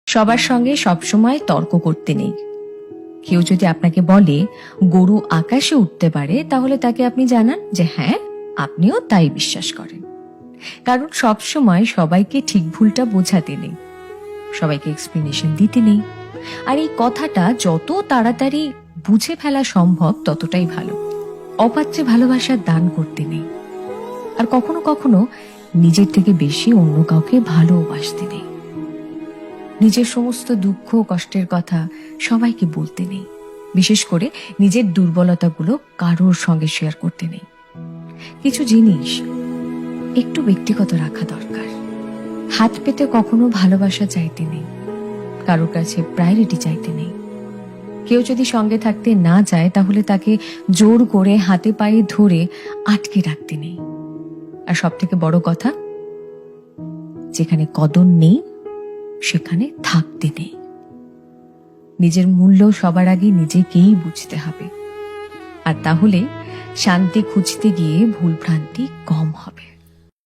সবার সঙ্গে সবসময় তর্ক করতে নেই। কেউ যদি আপনাকে বলে গরু আকাশে উঠতে পারে, তাহলে তাকে আপনি জানান যে হ্যাঁ, আপনিও তাই বিশ্বাস করেন। কারণ সবসময় সবাইকে ঠিক ভুলটা বোঝাতে নেই, সবাইকে এক্সপ্লেনেশন দিতে নেই। আর এই কথাটা যত তাড়াতাড়ি বুঝে ফেলা সম্ভব ততটাই ভালো। অপাত্রে ভালোবাসার দান করতে নেই। আর কখনো কখনো নিজের থেকে বেশি অন্য কাউকে ভালোবাসতে নেই। নিজের সমস্ত দুঃখ কষ্টের কথা সবাইকে বলতে নেই। বিশেষ করে নিজের দুর্বলতাগুলো কারোর সঙ্গে শেয়ার করতে নেই। কিছু জিনিস একটু ব্যক্তিগত রাখা দরকার। হাত পেতে কখনো ভালোবাসা চাইতে নেই, কারোর কাছে প্রায়োরিটি চাইতে নেই। কেউ যদি সঙ্গে থাকতে না চায়, তাহলে তাকে জোর করে হাতে পায়ে ধরে আটকে রাখতে নেই। আর সব থেকে বড় কথা, যেখানে কদর নেই সেখানে থাকতে নেই। নিজের মূল্য সবার আগে নিজেকেই বুঝতে হবে। আর তাহলে শান্তি খুঁজতে গিয়ে ভুল ভ্রান্তি কম হবে।